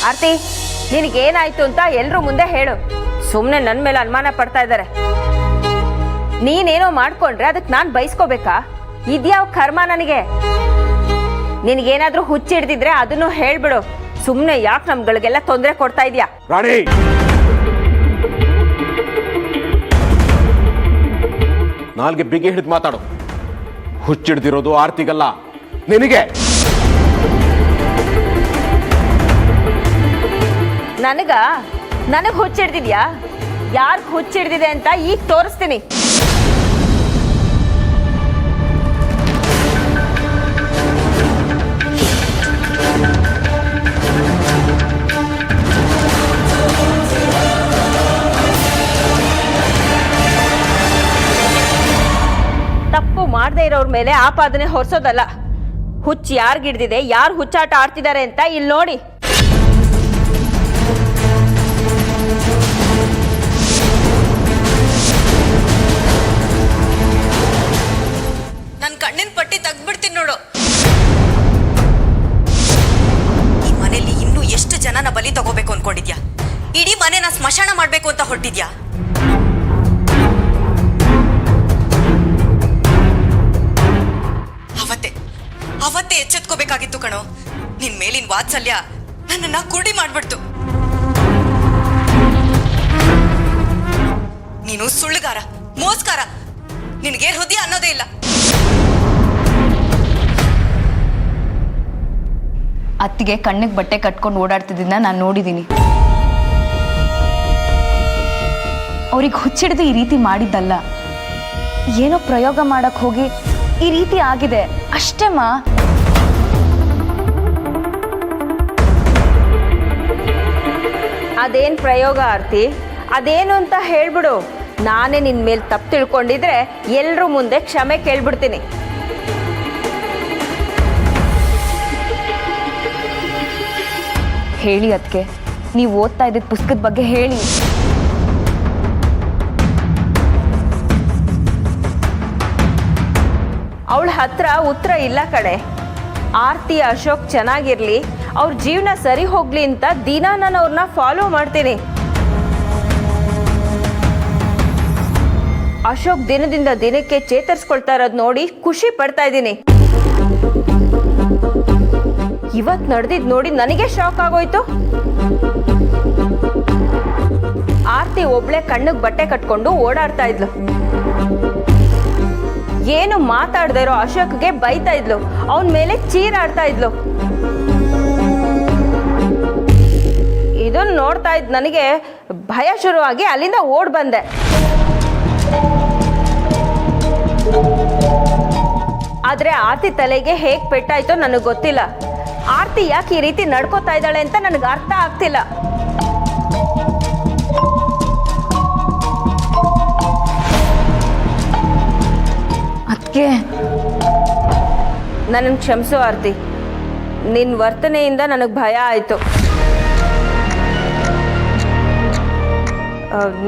ಆರ್ತಿ, ನಿನಗೇನಾಯ್ತು ಅಂತ ಎಲ್ರೂ ಮುಂದೆ ಹೇಳು. ಸುಮ್ಮನೆ ನನ್ನ ಮೇಲೆ ಅನುಮಾನ ಪಡ್ತಾ ಇದ್ದಾರೆ. ನೀನೇನೋ ಮಾಡ್ಕೊಂಡ್ರೆ ಅದಕ್ಕೆ ನಾನು ಬಯಸ್ಕೋಬೇಕಾ? ಇದ್ಯಾವ ಕರ್ಮ ನನಗೆ? ನಿನಗೇನಾದ್ರೂ ಹುಚ್ಚಿಡ್ದಿದ್ರೆ ಅದನ್ನು ಹೇಳ್ಬಿಡು. ಸುಮ್ಮನೆ ಯಾಕೆ ನಮ್ಗಳಿಗೆಲ್ಲ ತೊಂದರೆ ಕೊಡ್ತಾ ಇದೀಯಾ? ರಾಣಿ, ನಾಲ್ಗೆ ಬಿಗಿ ಹಿಡಿದು ಮಾತಾಡು. ಹುಚ್ಚಿಡ್ದಿರೋದು ಆರ್ತಿಗಲ್ಲ, ನಿನಗೆ. ನನಗೆ ಹುಚ್ಚಿಡ್ದಿದ್ಯಾ? ಯಾರ್ಗ್ ಹುಚ್ಚಿಡ್ದಿದೆ ಅಂತ ಈಗ ತೋರಿಸ್ತೀನಿ. ತಪ್ಪು ಮಾಡದೇ ಇರೋರ್ ಮೇಲೆ ಆಪಾದನೆ ಹೊರಿಸೋದಲ್ಲ. ಹುಚ್ಚು ಯಾರಿಗಿಡ್ದಿದೆ, ಯಾರು ಹುಚ್ಚಾಟ ಆಡ್ತಿದ್ದಾರೆ ಅಂತ ಇಲ್ಲಿ ನೋಡಿ. ನನ್ ಕಣ್ಣಿನ ಪಟ್ಟಿ ತೆಗ್ದ್ಬಿಡ್ತೀನಿ ನೋಡು. ಈ ಮನೆಯಲ್ಲಿ ಇನ್ನೂ ಎಷ್ಟು ಜನನ ಬಲಿ ತಗೋಬೇಕು ಅನ್ಕೊಂಡಿದ್ಯಾ? ಇಡೀ ಮನೆನ ಸ್ಮಶಾನ ಮಾಡ್ಬೇಕು ಅಂತ ಹೊರಟಿದ್ಯಾ? ಅವತ್ತೇ ಎಚ್ಚೆತ್ಕೋಬೇಕಾಗಿತ್ತು ಕಣೋ. ನಿನ್ ಮೇಲಿನ ವಾತ್ಸಲ್ಯ ನನ್ನನ್ನ ಕುರುಡಿ ಮಾಡ್ಬಿಡ್ತು. ನೀನು ಸುಳ್ಳುಗಾರ, ಮೋಸ್ಕಾರ. ನಿನಗೆ ಹೃದಯ ಅನ್ನೋದೇ ಇಲ್ಲ. ಅತ್ತಿಗೆ ಕಣ್ಣಿಗೆ ಬಟ್ಟೆ ಕಟ್ಕೊಂಡು ಓಡಾಡ್ತಿದ್ದನ್ನ ನಾನು ನೋಡಿದ್ದೀನಿ. ಅವ್ರಿಗೆ ಹುಚ್ಚಿಡ್ದು ಈ ರೀತಿ ಮಾಡಿದ್ದಲ್ಲ. ಏನೋ ಪ್ರಯೋಗ ಮಾಡಕ್ ಹೋಗಿ ಈ ರೀತಿ ಆಗಿದೆ ಅಷ್ಟೇ ಮಾ. ಅದೇನ್ ಪ್ರಯೋಗ ಆರ್ತಿ? ಅದೇನು ಅಂತ ಹೇಳ್ಬಿಡು. ನಾನೇ ನಿನ್ ಮೇಲೆ ತಪ್ಪು ತಿಳ್ಕೊಂಡಿದ್ರೆ ಎಲ್ರೂ ಮುಂದೆ ಕ್ಷಮೆ ಕೇಳ್ಬಿಡ್ತೀನಿ. ಹೇಳಿ ಅದಕ್ಕೆ, ನೀವು ಓದ್ತಾ ಇದ್ದಿದ್ದ ಪುಸ್ತಕದ ಬಗ್ಗೆ ಹೇಳಿ. ಅವಳ ಹತ್ರ ಉತ್ತರ ಇಲ್ಲ ಕಡೆ. ಆರ್ತಿ ಅಶೋಕ್ ಚೆನ್ನಾಗಿರ್ಲಿ, ಅವ್ರ ಜೀವನ ಸರಿ ಹೋಗ್ಲಿ ಅಂತ ದಿನ ನಾನು ಅವ್ರನ್ನ ಫಾಲೋ ಮಾಡ್ತೀನಿ. ಅಶೋಕ್ ದಿನದಿಂದ ದಿನಕ್ಕೆ ಚೇತರಿಸ್ಕೊಳ್ತಾ ಇರೋದು ನೋಡಿ ಖುಷಿ ಪಡ್ತಾ ಇದ್ದೀನಿ. ಇವತ್ ನಡೆದಿದ್ ನೋಡಿ ನನಗೆ ಶಾಕ್ ಆಗೋಯ್ತು. ಆರ್ತಿ ಒಬ್ಳೆ ಕಣ್ಣಿಗೆ ಬಟ್ಟೆ ಕಟ್ಕೊಂಡು ಓಡಾಡ್ತಾ ಇದ್ಲು. ಏನು ಮಾತಾಡದೇ ಇರೋ ಅಶೋಕ್ಗೆ ಬೈತಾ ಇದ್ಲು. ಅವನ ಮೇಲೆ ಚೀರಾಡ್ತಾ ಇದ್ಲು. ಇದನ್ನ ನೋಡ್ತಾ ಇದ್ ನನಗೆ ಭಯ ಶುರುವಾಗಿ ಅಲ್ಲಿಂದ ಓಡ್ ಬಂದೆ. ಆದ್ರೆ ಆರ್ತಿ ತಲೆಗೆ ಹೇಗ್ ಪೆಟ್ಟಾಯ್ತೋ ನನಗೆ ಗೊತ್ತಿಲ್ಲ. ಆರ್ತಿ ಯಾಕೆ ಈ ರೀತಿ ನಡ್ಕೋತಾ ಇದ್ದಾಳೆ ಅಂತ ನನಗೆ ಅರ್ಥ ಆಗ್ತಿಲ್ಲ. ಅದಕ್ಕೆ ನನ್ನನ್ನು ಕ್ಷಮಿಸು ಆರ್ತಿ. ನಿನ್ನ ವರ್ತನೆಯಿಂದ ನನಗೆ ಭಯ ಆಯಿತು.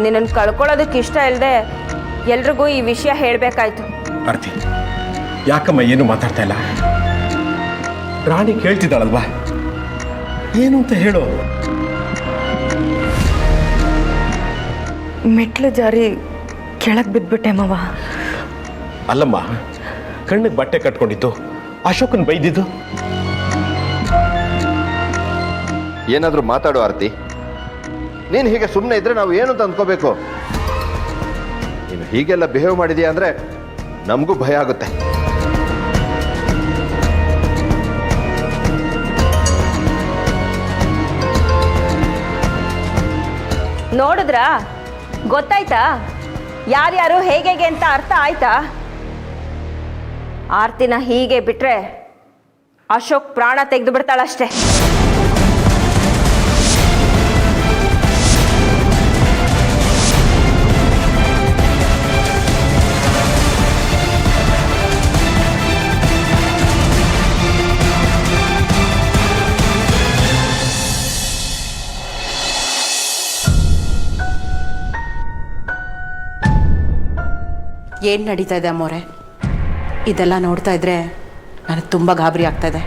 ನಿನ್ನನ್ನು ಕಳ್ಕೊಳ್ಳೋದಕ್ಕೆ ಇಷ್ಟ ಇಲ್ಲದೆ ಎಲ್ರಿಗೂ ಈ ವಿಷಯ ಹೇಳಬೇಕಾಯ್ತು. ಆರ್ತಿ, ಯಾಕಮ್ಮ ಏನು ಮಾತಾಡ್ತಾ ಇಲ್ಲ? ರಾಣಿ ಕೇಳ್ತಿದ್ದಾಳಲ್ವಾ, ಏನು ಅಂತ ಹೇಳು. ಮೆಟ್ಲು ಜಾರಿ ಕೆಳಗೆ ಬಿದ್ಬಿಟ್ಟೆ ಮಾವ. ಅಲ್ಲಮ್ಮ, ಕಣ್ಣಿಗೆ ಬಟ್ಟೆ ಕಟ್ಕೊಂಡಿದ್ದು ಅಶೋಕನ್ ಬೈದಿದ್ದು. ಏನಾದರೂ ಮಾತಾಡು ಆರ್ತಿ. ನೀನು ಹೀಗೆ ಸುಮ್ಮನೆ ಇದ್ರೆ ನಾವು ಏನು ಅಂತ ಅಂದ್ಕೋಬೇಕು? ನೀನು ಹೀಗೆಲ್ಲ ಬಿಹೇವ್ ಮಾಡಿದೀಯ ಅಂದರೆ ನಮಗೂ ಭಯ ಆಗುತ್ತೆ. ನೋಡಿದ್ರಾ? ಗೊತ್ತಾಯ್ತಾ ಯಾರ್ಯಾರು ಹೇಗೆ ಅಂತ ಅರ್ಥ ಆಯ್ತಾ? ಆರ್ತಿನ ಹೀಗೆ ಬಿಟ್ರೆ ಅಶೋಕ್ ಪ್ರಾಣ ತೆಗೆದು ಬಿಡ್ತಾಳಷ್ಟೇ. ಏನು ನಡೀತಾ ಇದೆ ಅಮ್ಮೋರೆ? ಇದೆಲ್ಲ ನೋಡ್ತಾ ಇದ್ರೆ ನನಗೆ ತುಂಬ ಗಾಬರಿ ಆಗ್ತಾಯಿದೆ.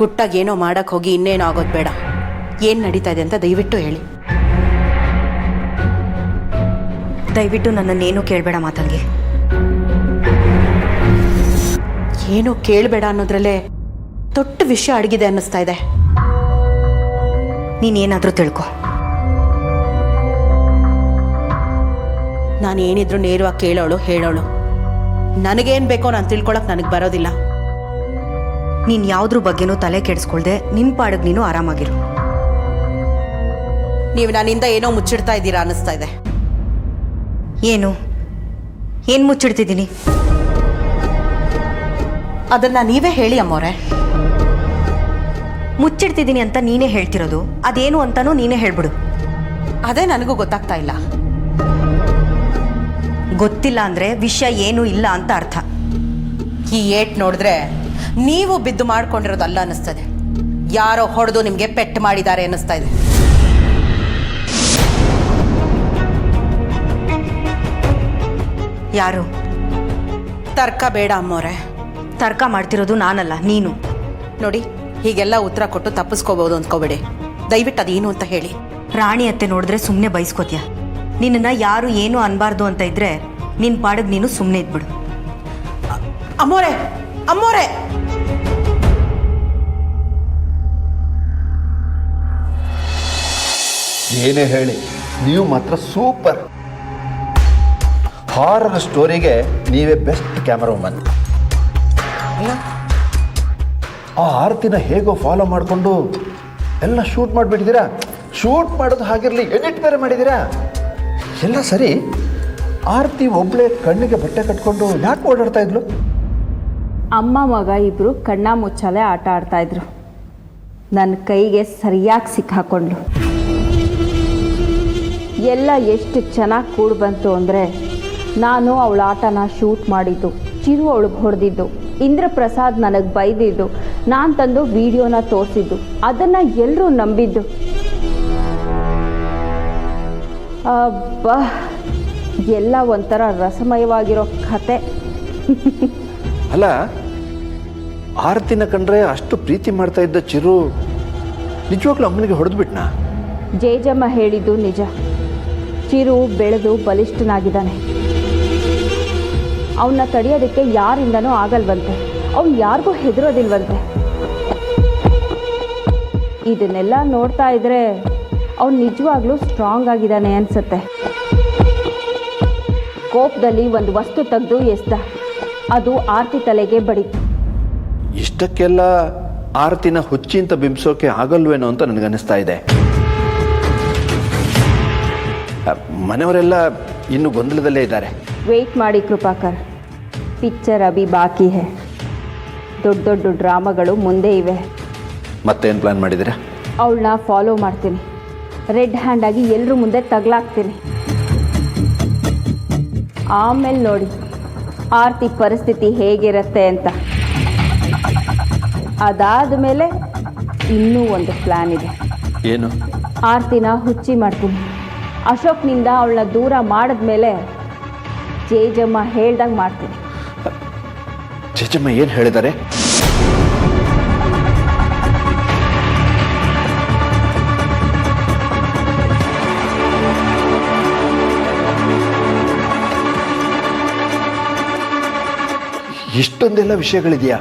ಗುಟ್ಟಾಗಿ ಏನೋ ಮಾಡೋಕ್ಕೆ ಹೋಗಿ ಇನ್ನೇನೋ ಆಗೋದು ಬೇಡ. ಏನು ನಡೀತಾ ಇದೆ ಅಂತ ದಯವಿಟ್ಟು ಹೇಳಿ. ದಯವಿಟ್ಟು ನನ್ನನ್ನೇನು ಕೇಳಬೇಡ ಮಾತಂಗಿ. ಏನು ಕೇಳಬೇಡ ಅನ್ನೋದ್ರಲ್ಲೇ ದೊಡ್ಡ ವಿಷಯ ಅಡಗಿದೆ ಅನ್ನಿಸ್ತಾ ಇದೆ. ನೀನೇನಾದರೂ ತಿಳ್ಕೊ. ನಾನು ಏನಿದ್ರು ನೇರವಾಗಿ ಕೇಳೋಳು ಹೇಳೋಳು. ನನಗೇನು ಬೇಕೋ ನಾನು ತಿಳ್ಕೊಳಕ್ಕೆ ನನಗೆ ಬರೋದಿಲ್ಲ. ನೀನು ಯಾವುದ್ರ ಬಗ್ಗೆನೂ ತಲೆ ಕೆಡಿಸ್ಕೊಳ್ದೆ ನಿನ್ನ ಪಾಡಿಗೆ ನೀನು ಆರಾಮಾಗಿರು. ನೀವು ನನ್ನಿಂದ ಏನೋ ಮುಚ್ಚಿಡ್ತಾ ಇದ್ದೀರಾ ಅನ್ನಿಸ್ತಾ ಇದೆ. ಏನು ಮುಚ್ಚಿಡ್ತಿದ್ದೀನಿ? ಅದನ್ನ ನೀವೇ ಹೇಳಿ ಅಮ್ಮೋರೆ. ಮುಚ್ಚಿಡ್ತಿದ್ದೀನಿ ಅಂತ ನೀನೇ ಹೇಳ್ತಿರೋದು, ಅದೇನು ಅಂತಾನೂ ನೀನೇ ಹೇಳ್ಬಿಡು. ಅದೇ ನನಗೂ ಗೊತ್ತಾಗ್ತಾ ಇಲ್ಲ. ಗೊತ್ತಿಲ್ಲ ಅಂದ್ರೆ ವಿಷಯ ಏನೂ ಇಲ್ಲ ಅಂತ ಅರ್ಥ. ಈ ಏಟ್ ನೋಡಿದ್ರೆ ನೀವು ಬಿದ್ದು ಮಾಡ್ಕೊಂಡಿರೋದಲ್ಲ ಅನ್ನಿಸ್ತದೆ. ಯಾರೋ ಹೊಡೆದು ನಿಮಗೆ ಪೆಟ್ಟು ಮಾಡಿದ್ದಾರೆ ಅನ್ನಿಸ್ತಾ ಇದೆ. ಯಾರು? ತರ್ಕ ಬೇಡ ಅಮ್ಮೋರೆ. ತರ್ಕ ಮಾಡ್ತಿರೋದು ನಾನಲ್ಲ, ನೀನು. ನೋಡಿ, ಹೀಗೆಲ್ಲ ಉತ್ತರ ಕೊಟ್ಟು ತಪ್ಪಿಸ್ಕೋಬಹುದು ಅಂದ್ಕೋಬೇಡಿ. ದಯವಿಟ್ಟು ಅದೇನು ಅಂತ ಹೇಳಿ. ರಾಣಿ ಅತ್ತೆ ನೋಡಿದ್ರೆ ಸುಮ್ಮನೆ ಬೈಸ್ಕೋತೀಯ. ನಿನ್ನನ್ನು ಯಾರು ಏನು ಅನ್ಬಾರ್ದು ಅಂತ ಇದ್ರೆ ನಿನ್ನ ಪಾಡಿಗೆ ನೀನು ಸುಮ್ಮನೆ ಇದ್ಬಿಡು. ಅಮ್ಮೋರೆ, ಅಮ್ಮೋರೆ, ಏನೇ ಹೇಳಿ, ನೀವು ಮಾತ್ರ ಸೂಪರ್. ಹಾರರ್ ಸ್ಟೋರಿಗೆ ನೀವೇ ಬೆಸ್ಟ್ ಕ್ಯಾಮರಾ ವುಮನ್. ಆ ಆರತಿನ ಹೇಗೋ ಫಾಲೋ ಮಾಡಿಕೊಂಡು ಎಲ್ಲ ಶೂಟ್ ಮಾಡಿಬಿಟ್ಟಿದ್ದೀರಾ. ಶೂಟ್ ಮಾಡೋದು ಹಾಗಿರಲಿ, ಎಡಿಟ್ ಬೇರೆ ಮಾಡಿದ್ದೀರಾ. ಎಲ್ಲ ಸರಿ. ಆರತಿ ಒಬ್ಬಳೇ ಕಣ್ಣಿಗೆ ಬಟ್ಟೆ ಕಟ್ಕೊಂಡು ಯಾಕೆ ಓಡಾಡ್ತಾ ಇದ್ಲು? ಅಮ್ಮ ಮಗ ಇಬ್ಬರು ಕಣ್ಣ ಮುಚ್ಚಾಲೆ ಆಟ ಆಡ್ತಾ ಇದ್ರು. ನನ್ನ ಕೈಗೆ ಸರಿಯಾಗಿ ಸಿಕ್ಕಾಕೊಂಡ್ಲು. ಎಲ್ಲ ಎಷ್ಟು ಚೆನ್ನಾಗಿ ಕೂಡಿ ಬಂತು ಅಂದರೆ, ನಾನು ಅವಳ ಆಟನ ಶೂಟ್ ಮಾಡಿದ್ದು, ಚಿರು ಅವಳಿಗೆ ಹೊಡೆದಿದ್ದು, ಇಂದ್ರಪ್ರಸಾದ್ ನನಗೆ ಬೈದಿದ್ದು, ನಾನು ತಂದು ವಿಡಿಯೋನ ತೋರಿಸಿದ್ದು, ಅದನ್ನು ಎಲ್ಲರೂ ನಂಬಿದ್ದು. ಅಬ್ಬಾ, ಎಲ್ಲ ಒಂಥರ ರಸಮಯವಾಗಿರೋ ಕತೆ. ಅಲ್ಲ, ಆರತಿನ ಕಂಡ್ರೆ ಅಷ್ಟು ಪ್ರೀತಿ ಮಾಡ್ತಾ ಇದ್ದ ಚಿರು ನಿಜವಾಗ್ಲೂ ಅಮ್ಮನಿಗೆ ಹೊಡೆದ್ಬಿಟ್ನಾ? ಜೇಜಮ್ಮ ಹೇಳಿದ್ದು ನಿಜ. ಚಿರು ಬೆಳೆದು ಬಲಿಷ್ಠನಾಗಿದ್ದಾನೆ. ಅವನ್ನ ತಡೆಯೋದಕ್ಕೆ ಯಾರಿಂದನೂ ಆಗಲ್ವಂತೆ. ಅವ್ನು ಯಾರಿಗೂ ಹೆದರೋದಿಲ್ವಂತೆ. ಇದನ್ನೆಲ್ಲ ನೋಡ್ತಾ ಇದ್ರೆ ಅವ್ನು ನಿಜವಾಗ್ಲೂ ಸ್ಟ್ರಾಂಗ್ ಆಗಿದ್ದಾನೆ ಅನ್ಸುತ್ತೆ. ಕೋಪದಲ್ಲಿ ಒಂದು ವಸ್ತು ತೆಗೆದು ಎಸ್ದ. ಅದು ಆರತಿ ತಲೆಗೆ ಬಡಿತು. ಇಷ್ಟಕ್ಕೆಲ್ಲ ಆರತಿನ ಹುಚ್ಚಿ ಅಂತ ಬಿಂಬಿಸೋಕೆ ಆಗಲ್ವೇನೋ ಅಂತ ನನಗನ್ನಿಸ್ತಾ ಇದೆ. ಮನೆಯವರೆಲ್ಲ ಇನ್ನು ಗೊಂದಲದಲ್ಲೇ ಇದ್ದಾರೆ. ವೆಯ್ಟ್ ಮಾಡಿ ಕೃಪಾಕರ್, ಪಿಕ್ಚರ್ ಅಭಿ ಬಾಕಿ ಹೇ. ದೊಡ್ಡ ದೊಡ್ಡ ಡ್ರಾಮಾಗಳು ಮುಂದೆ ಇವೆ. ಮತ್ತೇನು ಪ್ಲಾನ್ ಮಾಡಿದ್ದೀರಾ? ಅವಳನ್ನ ಫಾಲೋ ಮಾಡ್ತೀನಿ. ರೆಡ್ ಹ್ಯಾಂಡ್ ಆಗಿ ಎಲ್ಲರ ಮುಂದೆ ತಗಲಾಕ್ತೀನಿ. ಆಮೇಲೆ ನೋಡಿ ಆರತಿ ಪರಿಸ್ಥಿತಿ ಹೇಗಿರುತ್ತೆ ಅಂತ. ಅದಾದ ಮೇಲೆ ಇನ್ನೂ ಒಂದು ಪ್ಲ್ಯಾನ್ ಇದೆ. ಏನು? ಆರತಿನ ಹುಚ್ಚಿ ಮಾಡ್ತೀನಿ. ಅಶೋಕ್ನಿಂದ ಅವಳನ್ನ ದೂರ ಮಾಡಿದ್ಮೇಲೆ ಜೇಜಮ್ಮ ಹೇಳ್ದಂಗೆ ಮಾಡ್ತೀನಿ. ಜೇಜಮ್ಮ ಏನು ಹೇಳಿದ್ದಾರೆ? ಇಷ್ಟೊಂದೆಲ್ಲ ವಿಷಯಗಳಿದೆಯಾ?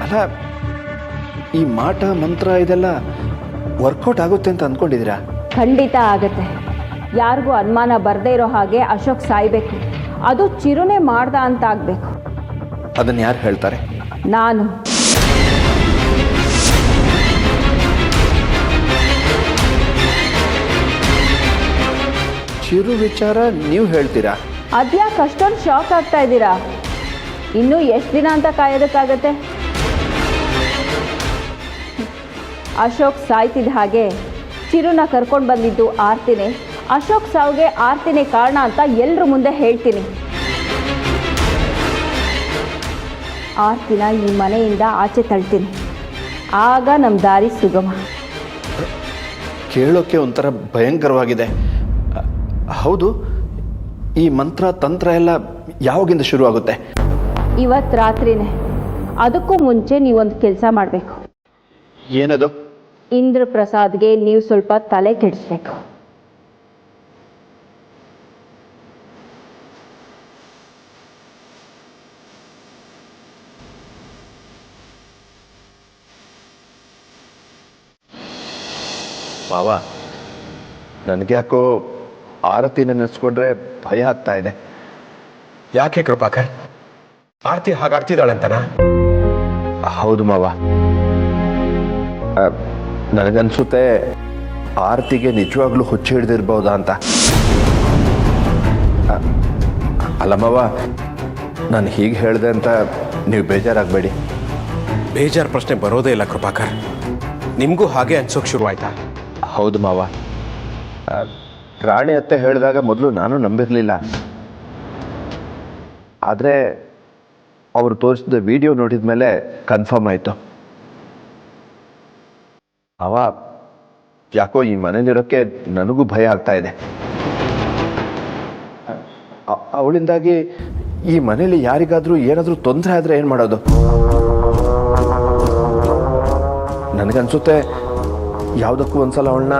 ಅಲ್ಲ, ಈ ಮಾಟ ಮಂತ್ರ ಇದೆಲ್ಲ ವರ್ಕೌಟ್ ಆಗುತ್ತೆ ಅಂತ ಅಂದ್ಕೊಂಡಿದ್ದೀರಾ? ಖಂಡಿತ ಆಗತ್ತೆ. ಯಾರಿಗೂ ಅನುಮಾನ ಬರದೇ ಇರೋ ಹಾಗೆ ಅಶೋಕ್ ಸಾಯ್ಬೇಕು. ಅದು ಚಿರುನೇ ಮಾಡ್ದ ಅಂತ ಆಗಬೇಕು. ಅದನ್ನು ಯಾರು ಹೇಳ್ತಾರೆ? ನಾನು. ಚಿರು ವಿಚಾರ ನೀವು ಹೇಳ್ತೀರಾ? ಅದ್ಯಾಕೆ ಅಷ್ಟೊಂದು ಶಾಕ್ ಆಗ್ತಾ ಇದ್ದೀರಾ? ಇನ್ನೂ ಎಷ್ಟು ದಿನ ಅಂತ ಕಾಯೋದಕ್ಕಾಗತ್ತೆ? ಅಶೋಕ್ ಸಾಯ್ತಿದ್ದ ಹಾಗೆ ಚಿರುನ ಕರ್ಕೊಂಡು ಬಂದಿದ್ದು ಆರ್ತಿನೇ. ಅಶೋಕ್ ಸಾವಿಗೆ ಆರ್ತಿನೇ ಕಾರಣ ಅಂತ ಎಲ್ಲರ ಮುಂದೆ ಹೇಳ್ತೀನಿ. ಆರ್ತಿನ ಈ ಮನೆಯಿಂದ ಆಚೆ ತಳ್ತೀನಿ. ಆಗ ನಮ್ಮ ದಾರಿ ಸುಗಮ. ಕೇಳೋಕೆ ಒಂಥರ ಭಯಂಕರವಾಗಿದೆ. ಹೌದು, ಈ ಮಂತ್ರ ತಂತ್ರ ಎಲ್ಲ ಯಾವಾಗಿಂದ ಶುರು ಆಗುತ್ತೆ? ಇವತ್ತು ರಾತ್ರಿನೇ. ಅದಕ್ಕೂ ಮುಂಚೆ ನೀವೊಂದು ಕೆಲಸ ಮಾಡಬೇಕು. ಏನದು? ಇಂದ್ರ ಪ್ರಸಾದ್ಗೆ ನೀವು ಸ್ವಲ್ಪ ತಲೆ ಕೆಡಿಸ್ಬೇಕು. ಮಾವ, ನನಗೆ ಯಾಕೋ ಆರತಿನ ನೆನೆಸ್ಕೊಂಡ್ರೆ ಭಯ ಆಗ್ತಾ ಇದೆ. ಯಾಕೆ ಕೃಪಾಕರ್? ಆರ್ತಿ ಹಾಗಾಡ್ತಿದ್ದಾಳಂತನಾ? ಹೌದು ಮಾವ, ನನಗನ್ಸುತ್ತೆ ಆರತಿಗೆ ನಿಜವಾಗ್ಲೂ ಹುಚ್ಚು ಹಿಡ್ದಿರ್ಬೋದಾ ಅಂತ. ಅಲ್ಲ ಮಾವ, ನಾನು ಹೀಗೆ ಹೇಳಿದೆ ಅಂತ ನೀವು ಬೇಜಾರಾಗಬೇಡಿ. ಬೇಜಾರು ಪ್ರಶ್ನೆ ಬರೋದೇ ಇಲ್ಲ ಕೃಪಾಕರ್. ನಿಮಗೂ ಹಾಗೆ ಅನ್ಸೋಕೆ ಶುರುವಾಯ್ತಾ? ಹೌದು ಮಾವ, ರಾಣಿ ಅತ್ತೆ ಹೇಳಿದಾಗ ಮೊದಲು ನಾನು ನಂಬಿರಲಿಲ್ಲ. ಆದರೆ ಅವರು ತೋರಿಸಿದ ವಿಡಿಯೋ ನೋಡಿದ ಮೇಲೆ ಕನ್ಫರ್ಮ್ ಆಯಿತು. ಯಾಕೋ ಈ ಮನೇಲಿರೋಕ್ಕೆ ನನಗೂ ಭಯ ಆಗ್ತಾ ಇದೆ. ಅವಳಿಂದಾಗಿ ಈ ಮನೇಲಿ ಯಾರಿಗಾದರೂ ಏನಾದರೂ ತೊಂದರೆ ಆದರೆ ಏನು ಮಾಡೋದು? ನನಗನ್ಸುತ್ತೆ ಯಾವುದಕ್ಕೂ ಒಂದ್ಸಲ ಅವಳನ್ನ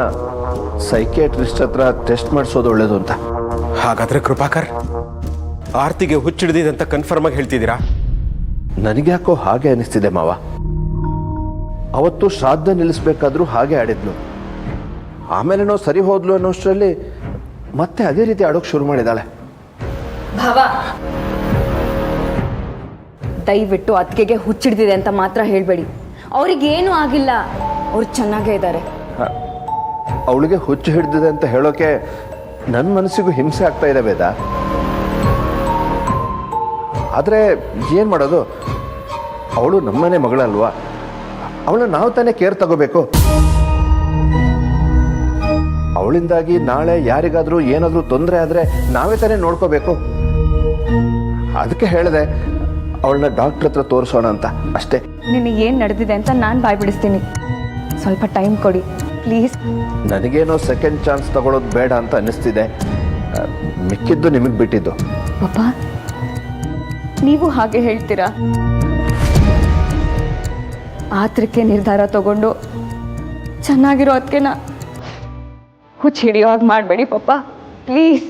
ಸೈಕಿಯಾಟ್ರಿಸ್ಟ್ ಹತ್ರ ಟೆಸ್ಟ್ ಮಾಡಿಸೋದು ಒಳ್ಳೇದು ಅಂತ. ಹಾಗಾದ್ರೆ ಕೃಪಾಕರ್, ಆರ್ತಿಗೆ ಹುಚ್ಚಿಡ್ದಿದೆ ಅಂತ ಕನ್ಫರ್ಮ್ ಆಗಿ ಹೇಳ್ತಿದ್ದೀರಾ? ನನಗೆ ಯಾಕೋ ಹಾಗೆ ಅನಿಸ್ತಿದೆ ಮಾವ. ಅವತ್ತು ಶ್ರಾದ್ದ ನಿಲ್ಲಿಸ್ಬೇಕಾದ್ರೂ ಹಾಗೆ ಆಡಿದ್ಲು. ಆಮೇಲೆ ನಾವು ಸರಿ ಹೋದ್ಲು ಅನ್ನೋಷ್ಟರಲ್ಲಿ ಮತ್ತೆ ಅದೇ ರೀತಿ ಆಡೋಕೆ ಶುರು ಮಾಡಿದಾಳೆ. ಭಾವ, ದಯವಿಟ್ಟು ಅತ್ತಿಗೆಗೆ ಹುಚ್ಚಿಡ್ದಿದೆ ಅಂತ ಮಾತ್ರ ಹೇಳಬೇಡಿ. ಅವ್ರಿಗೇನು ಆಗಿಲ್ಲ, ಅವ್ರು ಚೆನ್ನಾಗೇ ಇದ್ದಾರೆ. ಅವಳಿಗೆ ಹುಚ್ಚು ಹಿಡಿದಿದೆ ಅಂತ ಹೇಳೋಕೆ ನನ್ನ ಮನಸ್ಸಿಗೂ ಹಿಂಸೆ ಆಗ್ತಾ ಇದೆ ವೇದ. ಆದರೆ ಏನು ಮಾಡೋದು, ಅವಳು ನಮ್ಮನೆ ಮಗಳಲ್ವಾ, ಅವಳನ್ನ ನಾವು ತಾನೇ ಕೇರ್ ತಗೋಬೇಕು. ಅವಳಿಂದಾಗಿ ನಾಳೆ ಯಾರಿಗಾದರೂ ಏನಾದರೂ ತೊಂದರೆ ಆದರೆ ನಾವೇ ತಾನೇ ನೋಡ್ಕೋಬೇಕು. ಅದಕ್ಕೆ ಹೇಳಿದೆ ಅವಳನ್ನ ಡಾಕ್ಟ್ರ್ ಹತ್ರ ತೋರಿಸೋಣ ಅಂತ ಅಷ್ಟೇ. ನಿನಗೆ ಏನು ನಡೆದಿದೆ ಅಂತ ನಾನು ಬಾಯ್ ಬಿಡಿಸ್ತೀನಿ. ಸ್ವಲ್ಪ ಟೈಮ್ ಕೊಡಿ ಪ್ಲೀಸ್. ನನಗೇನೋ ಸೆಕೆಂಡ್ ಚಾನ್ಸ್ ತಗೊಳ್ಳೋದು ಬೇಡ ಅಂತ ಅನ್ನಿಸ್ತಿದೆ. ಮಿಕ್ಕಿದ್ದು ನಿಮಗೆ ಬಿಟ್ಟಿದ್ದು. ಪಾಪ, ನೀವು ಹಾಗೆ ಹೇಳ್ತೀರಾ? ಆತ್ರಕ್ಕೆ ನಿರ್ಧಾರ ತಗೊಂಡು ಚೆನ್ನಾಗಿರೋ ಅದಕ್ಕೆನ ಹುಚ್ಚು ಹಿಡಿಯೋ ಹಾಗೆ ಮಾಡಬೇಡಿ ಪಾಪ, ಪ್ಲೀಸ್.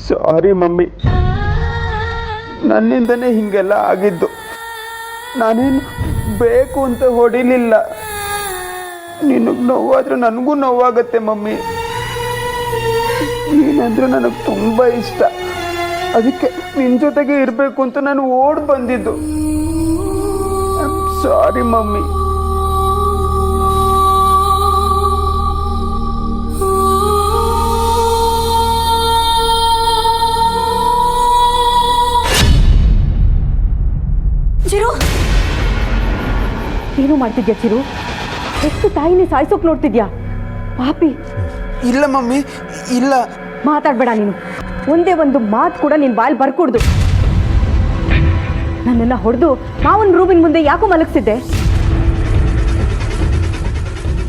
ಸಾರಿ ಮಮ್ಮಿ, ನನ್ನಿಂದನೇ ಹೀಗೆಲ್ಲ ಆಗಿದ್ದು. ನಾನೇನು ಬೇಕು ಅಂತ ಹೊಡಿಲಿಲ್ಲ. ನಿನಗೆ ನೋವಾದ್ರೆ ನನಗೂ ನೋವಾಗತ್ತೆ ಮಮ್ಮಿ. ನೀನಂದ್ರೆ ನನಗೆ ತುಂಬ ಇಷ್ಟ. ಅದಕ್ಕೆ ನಿನ್ನ ಜೊತೆಗೆ ಇರಬೇಕು ಅಂತ ನಾನು ಓಡ್ ಬಂದಿದ್ದು. ಸಾರಿ ಮಮ್ಮಿ. ಚಿರು, ಏನು ಮಾಡ್ತಿದ್ಯಾ ಚಿರು? ಎಷ್ಟು ತಾಯಿನೇ ಸಾಯಿಸೋಕ್ ನೋಡ್ತಿದ್ಯಾ ಪಾಪಿ? ಇಲ್ಲ ಮಮ್ಮಿ, ಇಲ್ಲ. ಮಾತಾಡ್ಬೇಡ ನೀನು. ಒಂದೇ ಒಂದು ಮಾತು ಕೂಡ ನೀನು ಬಾಯಲ್ಲಿ ಬರ್ಕೊಡ್ದು. ನನ್ನನ್ನು ಹೊಡೆದು ಮಾವನ ರೂಮಿನ ಮುಂದೆ ಯಾಕೋ ಮಲಗಿಸಿದ್ದೆ?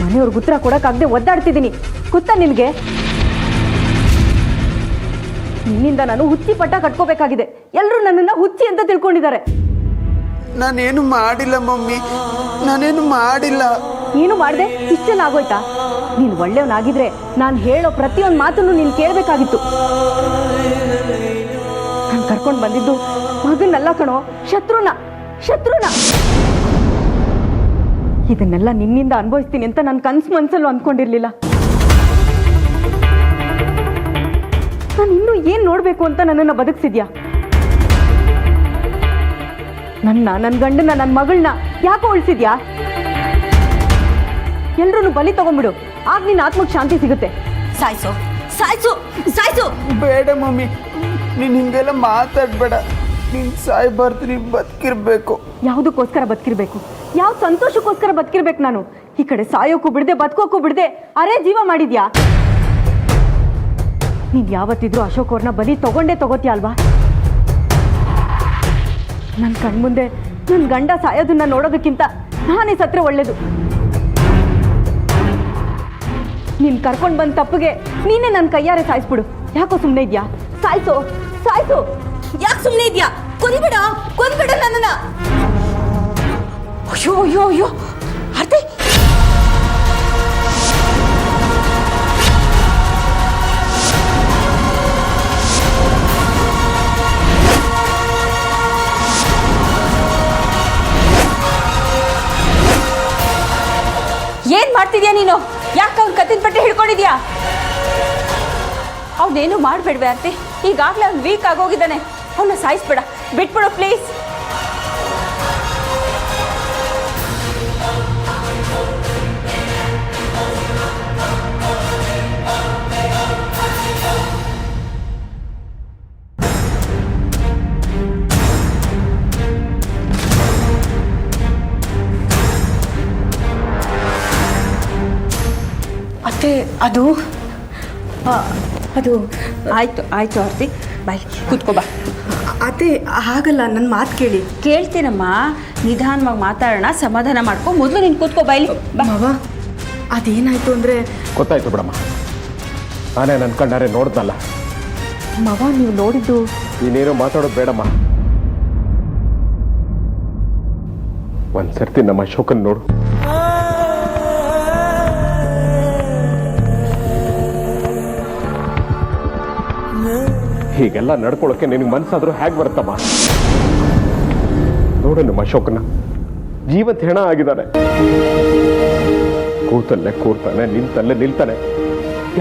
ಮನೆಯವ್ರಿಗೆ ಉತ್ತರ ಕೊಡೋಕ್ಕಾಗದೆ ಒದ್ದಾಡ್ತಿದ್ದೀನಿ, ಗೊತ್ತಾ ನಿನಗೆ? ನಿನ್ನಿಂದ ನಾನು ಹುಚ್ಚಿ ಪಟ್ಟ ಕಟ್ಕೋಬೇಕಾಗಿದೆ. ಎಲ್ಲರೂ ನನ್ನನ್ನು ಹುಚ್ಚಿ ಅಂತ ತಿಳ್ಕೊಂಡಿದ್ದಾರೆ. ನಾನೇನು ಮಾಡಿಲ್ಲ ಮಮ್ಮಿ, ನಾನೇನು ಮಾಡಿಲ್ಲ. ಏನು ಮಾಡಿದೆ? ಇಷ್ಟೆಲ್ಲ ಆಗೋಯ್ತಾ? ನೀನು ಒಳ್ಳೆಯವನಾಗಿದ್ರೆ ನಾನು ಹೇಳೋ ಪ್ರತಿಯೊಂದು ಮಾತನ್ನು ನೀನು ಕೇಳಬೇಕಾಗಿತ್ತು. ನಾನು ಕರ್ಕೊಂಡು ಬಂದಿದ್ದು ಮಗನಲ್ಲ ಕಣೋ, ಶತ್ರುನ. ಇದನ್ನೆಲ್ಲ ನಿನ್ನಿಂದ ಅನುಭವಿಸ್ತೀನಿ ಅಂತ ನನ್ನ ಕನಸು ಮನಸ್ಸಲ್ಲೂ ಅಂದ್ಕೊಂಡಿರ್ಲಿಲ್ಲ. ನಾನು ಇನ್ನೂ ಏನು ನೋಡಬೇಕು ಅಂತ ನನ್ನನ್ನು ಬದುಕಿಸಿದ್ಯಾ? ನನ್ನ ಗಂಡನ, ನನ್ನ ಮಗಳನ್ನ ಯಾಕೋ ಉಳಿಸಿದ್ಯಾ? ಎಲ್ರೂ ಬಲಿ ತಗೊಂಡ್ಬಿಡು, ಆಗ ನಿನ್ನ ಆತ್ಮಕ್ಕೆ ಶಾಂತಿ ಸಿಗುತ್ತೆ. ಸಾಯ್ಸು ಸಾಯ್ಸು ಸಾಯ್ಸು. ಬೇಡ ಮಮ್ಮಿ, ನೀನು ಹಿಂಗೆಲ್ಲ ಮಾತಾಡಬೇಡ. ನೀನು ಸಾಯ್ಬಾರ್ದು, ನೀನು ಬದುಕಿರ್ಬೇಕು. ಯಾವುದಕ್ಕೋಸ್ಕರ ಬದುಕಿರ್ಬೇಕು? ಯಾವ ಸಂತೋಷಕ್ಕೋಸ್ಕರ ಬದುಕಿರ್ಬೇಕು ನಾನು? ಈ ಕಡೆ ಸಾಯೋಕ್ಕೂ ಬಿಡದೆ, ಬದುಕೋಕ್ಕೂ ಬಿಡದೆ ಅರೇ ಜೀವ ಮಾಡಿದ್ಯಾ? ನೀನು ಯಾವತ್ತಿದ್ರೂ ಅಶೋಕ್ ಅವ್ರನ್ನ ಬಲಿ ತಗೊಂಡೇ ತಗೋತೀಯ ಅಲ್ವಾ? ನನ್ನ ಕಣ್ಮುಂದೆ ನನ್ನ ಗಂಡ ಸಾಯೋದನ್ನ ನೋಡೋದಕ್ಕಿಂತ ನಾನೇ ಸತ್ರೆ ಒಳ್ಳೇದು. ನೀನು ಕರ್ಕೊಂಡು ಬಂದ ತಪ್ಪಿಗೆ ನೀನೇ ನನ್ನ ಕೈಯಾರೆ ಸಾಯಿಸ್ಬಿಡು. ಯಾಕೋ ಸುಮ್ಮನೆ ಇದೆಯಾ? ಸಾಯಿಸು ಸಾಯಿಸು. ಯಾಕೆ ಸುಮ್ಮನೆ ಇದೆಯಾ? ಕೊಂದ್ಬಿಡ ನನ್ನನ್ನ. ಅಯ್ಯೋ ಅಯ್ಯೋ ಅಯ್ಯೋ ಆರ್ತಿ, ಏನ್ ಮಾಡ್ತಿದ್ಯಾ ನೀನು? ಯಾಕೆ ಅವ್ನ ಕತ್ತಿನ ಪಟ್ಟಿ ಹಿಡ್ಕೊಂಡಿದ್ಯಾ? ಅವನೇನು ಮಾಡ್ಬೇಡ್ವೆ ಆರ್ತಿ. ಈಗಾಗಲೇ ಅವ್ನು ವೀಕ್ ಆಗೋಗಿದ್ದಾನೆ. ಅವನ್ನ ಸಾಯಿಸ್ಬೇಡ, ಬಿಟ್ಬಿಡು ಪ್ಲೀಸ್. ಅತ್ತೆ ಅದು ಆಯ್ತು ಆಯ್ತು ಆರ್ತಿ, ಬಾಯ್ ಕೂತ್ಕೋ ಬಾ. ಅತ್ತೆ ಹಾಗಲ್ಲ, ನನ್ನ ಮಾತು ಕೇಳಿ. ಕೇಳ್ತೀನಮ್ಮ, ನಿಧಾನವಾಗಿ ಮಾತಾಡೋಣ, ಸಮಾಧಾನ ಮಾಡ್ಕೊ. ಮೊದಲು ನೀನು ಕೂತ್ಕೋ ಬಾಯ್ಲಿ. ಮಾವ ಅದೇನಾಯ್ತು ಅಂದರೆ ಗೊತ್ತಾಯ್ತು ಬಿಡಮ್ಮ, ನಾನೇ ನನ್ನ ಕಣ್ಣಾರೆ ನೋಡ್ದಲ್ಲ. ಮಾವ ನೀವು ನೋಡಿದ್ದು ನೀನೇನು ಮಾತಾಡೋದು ಬೇಡಮ್ಮ. ಒಂದ್ಸರ್ತಿ ನಮ್ಮ ಅಶೋಕನ್ ನೋಡು. ಹೀಗೆಲ್ಲ ನಡ್ಕೊಳಕ್ಕೆ ನಿನಗೆ ಮನ್ಸಾದ್ರೂ ಹೇಗೆ ಬರುತ್ತಮ್ಮ? ನೋಡು ನಮ್ಮ ಅಶೋಕನ, ಜೀವಂತ ಹೆಣ ಆಗಿದ್ದಾನೆ. ಕೂತಲ್ಲೇ ಕೂರ್ತಾನೆ, ನಿಂತಲ್ಲೇ ನಿಲ್ತಾನೆ.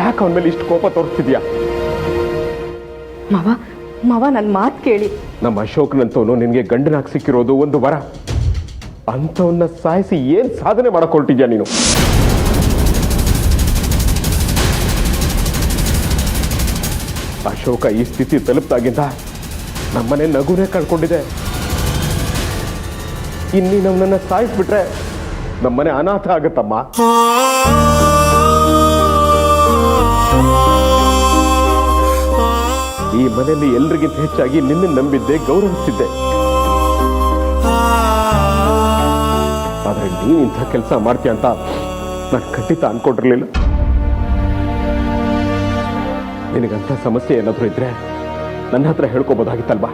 ಯಾಕೆ ಅವನ ಮೇಲೆ ಇಷ್ಟು ಕೋಪ ತೋರಿಸ್ತಿದ್ಯಾ? ಮಾವ ನನ್ನ ಮಾತು ಕೇಳಿ. ನಮ್ಮ ಅಶೋಕನಂತವನು ನಿನಗೆ ಗಂಡನಾಗಿ ಸಿಕ್ಕಿರೋದು ಒಂದು ವರ. ಅಂಥವನ್ನ ಸಾಯಿಸಿ ಏನ್ ಸಾಧನೆ ಮಾಡಕ್ ಹೊರಟಿದ್ಯಾ ನೀನು? ಅಶೋಕ ಈ ಸ್ಥಿತಿ ತಲುಪ್ದಾಗಿಂದ ನಮ್ಮನೆ ನಗುನೇ ಕಳ್ಕೊಂಡಿದೆ. ಇನ್ನಿ ನಮ್ಮನ್ನ ಸಾಯಿಸ್ಬಿಟ್ರೆ ನಮ್ಮನೆ ಅನಾಥ ಆಗತ್ತಮ್ಮ. ಈ ಮನೆಯಲ್ಲಿ ಎಲ್ರಿಗಿಂತ ಹೆಚ್ಚಾಗಿ ನಿನ್ನ ನಂಬಿದ್ದೆ, ಗೌರವಿಸಿದ್ದೆ. ಆದ್ರೆ ನೀನ್ ಇಂಥ ಕೆಲಸ ಮಾಡ್ತೀಯ ಅಂತ ನಾನು ಖಂಡಿತ ಅನ್ಕೊಂಡಿರ್ಲಿಲ್ಲ. ನಿನಗಂಥ ಸಮಸ್ಯೆ ಏನಾದರೂ ಇದ್ರೆ ನನ್ನ ಹತ್ರ ಹೇಳ್ಕೋಬೋದಾಗಿತ್ತಲ್ವಾ?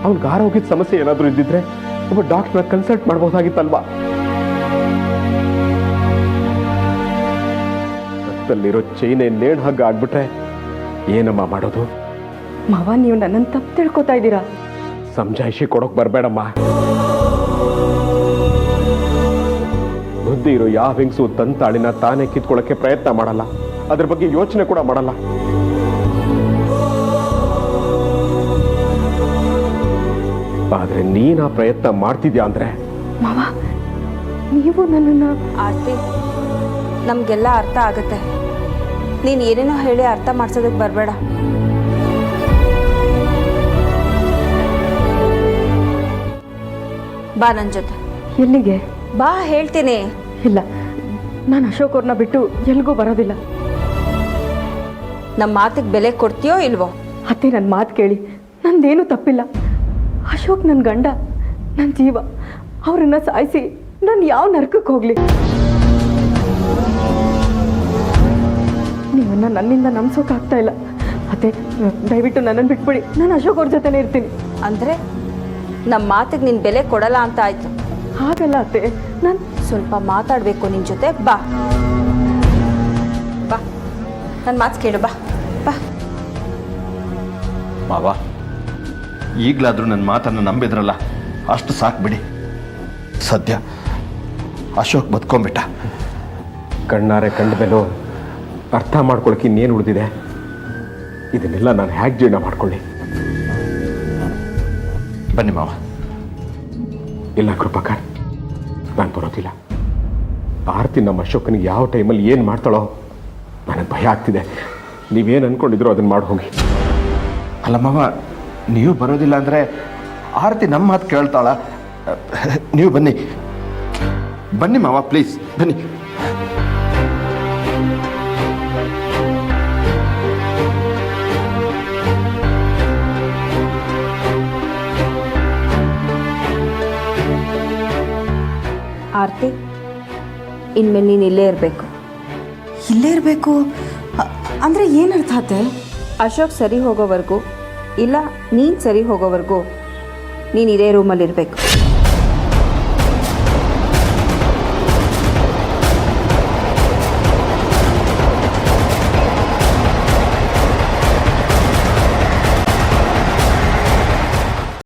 ಅವನಿಗೆ ಆರೋಗ್ಯದ ಸಮಸ್ಯೆ ಏನಾದರೂ ಇದ್ದಿದ್ರೆ ಒಬ್ಬ ಡಾಕ್ಟರ್ನ ಕನ್ಸಲ್ಟ್ ಮಾಡ್ಬೋದಾಗಿತ್ತಲ್ವಾ? ರಕ್ತದಲ್ಲಿರೋ ಚೈನೆ ನೇಣು ಹಗ್ಗ ಆಗ್ಬಿಟ್ರೆ ಏನಮ್ಮ ಮಾಡೋದು? ಮಾವ ನೀವು ನನ್ನನ್ನು ತಪ್ಪು ತಿಳ್ಕೊತಾ ಇದ್ದೀರಾ. ಸಮಜಾಯಿಷಿ ಕೊಡೋಕ್ ಬರಬೇಡಮ್ಮ. ಬುದ್ಧಿ ಇರೋ ಯಾವ ಹೆಂಗಸು ತನ್ನ ತಾಳಿನ ತಾನೇ ಕಿತ್ಕೊಳ್ಳೋಕೆ ಪ್ರಯತ್ನ ಮಾಡಲ್ಲ, ಅದ್ರ ಬಗ್ಗೆ ಯೋಚನೆ ಕೂಡ ಮಾಡಲ್ಲ. ಆದ್ರೆ ನೀನ್ ಆ ಪ್ರಯತ್ನ ಮಾಡ್ತಿದ್ಯಾ ಅಂದ್ರೆ ಮಾವ ನೀವು ನನ್ನನ್ನು ಆರ್ತಿ, ನಮಗೆಲ್ಲ ಅರ್ಥ ಆಗುತ್ತೆ. ನೀನು ಏನೇನೋ ಹೇಳಿ ಅರ್ಥ ಮಾಡ್ಸೋದಕ್ಕೆ ಬರಬೇಡ. ಬಾ ನನ್ನ ಜೊತೆ. ಎಲ್ಲಿಗೆ? ಬಾ ಹೇಳ್ತೀನಿ. ಇಲ್ಲ, ನಾನು ಅಶೋಕ್ ಅವ್ರನ್ನ ಬಿಟ್ಟು ಎಲ್ಗೂ ಬರೋದಿಲ್ಲ. ನಮ್ಮ ಮಾತಿಗೆ ಬೆಲೆ ಕೊಡ್ತೀಯೋ ಇಲ್ವೋ? ಅತ್ತೆ ನನ್ನ ಮಾತು ಕೇಳಿ, ನಂದೇನು ತಪ್ಪಿಲ್ಲ. ಅಶೋಕ್ ನನ್ನ ಗಂಡ, ನನ್ನ ಜೀವ. ಅವರನ್ನು ಸಾಯಿಸಿ ನಾನು ಯಾವ ನರಕಕ್ಕೆ ಹೋಗಲಿ? ನೀವನ್ನ ನನ್ನಿಂದ ನಂಬಿಸೋಕ್ಕಾಗ್ತಾ ಇಲ್ಲ. ಅತ್ತೆ ದಯವಿಟ್ಟು ನನ್ನನ್ನು ಬಿಟ್ಬಿಡಿ, ನಾನು ಅಶೋಕ್ ಅವ್ರ ಜೊತೆನೇ ಇರ್ತೀನಿ. ಅಂದರೆ ನಮ್ಮ ಮಾತಿಗೆ ನೀನು ಬೆಲೆ ಕೊಡಲ್ಲ ಅಂತ ಆಯ್ತು. ಹಾಗಲ್ಲ ಅತ್ತೆ, ನಾನು ಸ್ವಲ್ಪ ಮಾತಾಡಬೇಕು ನಿನ್ನ ಜೊತೆ. ಬಾ ಬಾ, ನನ್ನ ಮಾತು ಕೇಳು. ಬಾ ಬಾ. ಮಾವ, ಈಗಲಾದರೂ ನನ್ನ ಮಾತನ್ನು ನಂಬಿದ್ರಲ್ಲ, ಅಷ್ಟು ಸಾಕು ಬಿಡಿ. ಸದ್ಯ ಅಶೋಕ್ ಬದುಕೊಂಬಿಟ್ಟ. ಕಣ್ಣಾರೆ ಕಂಡ ಮೇಲೂ ಅರ್ಥ ಮಾಡ್ಕೊಳಕ್ಕೆ ಇನ್ನೇನು ಉಳಿದಿದೆ? ಇದನ್ನೆಲ್ಲ ನಾನು ಹೇಗೆ ಜೀರ್ಣ ಮಾಡ್ಕೊಳ್ಳಿ? ಬನ್ನಿ ಮಾವ. ಇಲ್ಲ ಕೃಪಾಕರ್, ನಾನು ಬರೋದಿಲ್ಲ. ಆರ್ತಿ ನಮ್ಮ ಅಶೋಕನಿಗೆ ಯಾವ ಟೈಮಲ್ಲಿ ಏನು ಮಾಡ್ತಾಳೋ ನನಗೆ ಭಯ ಆಗ್ತಿದೆ. ನೀವೇನು ಅನ್ಕೊಂಡಿದ್ರು ಅದನ್ನು ಮಾಡಿ ಹೋಗಿ. ಅಲ್ಲ ಮಾವ, ನೀವು ಬರೋದಿಲ್ಲ ಅಂದರೆ ಆರತಿ ನಮ್ಮ ಮಾತು ಕೇಳ್ತಾಳ? ನೀವು ಬನ್ನಿ ಬನ್ನಿ ಮಾವ, ಪ್ಲೀಸ್ ಬನ್ನಿ. ಆರತಿ ಇನ್ಮೇಲೆ ನೀನು ಇಲ್ಲೇ ಇರಬೇಕು. ಇಲ್ಲೇ ಇರಬೇಕು ಅಂದರೆ ಏನರ್ಥ ಅತ್ತೆ? ಅಶೋಕ್ ಸರಿ ಹೋಗೋವರೆಗೂ ಇಲ್ಲ ನೀನು ಸರಿ ಹೋಗೋವರೆಗೂ ನೀನು ಇದೇ ರೂಮಲ್ಲಿರಬೇಕು.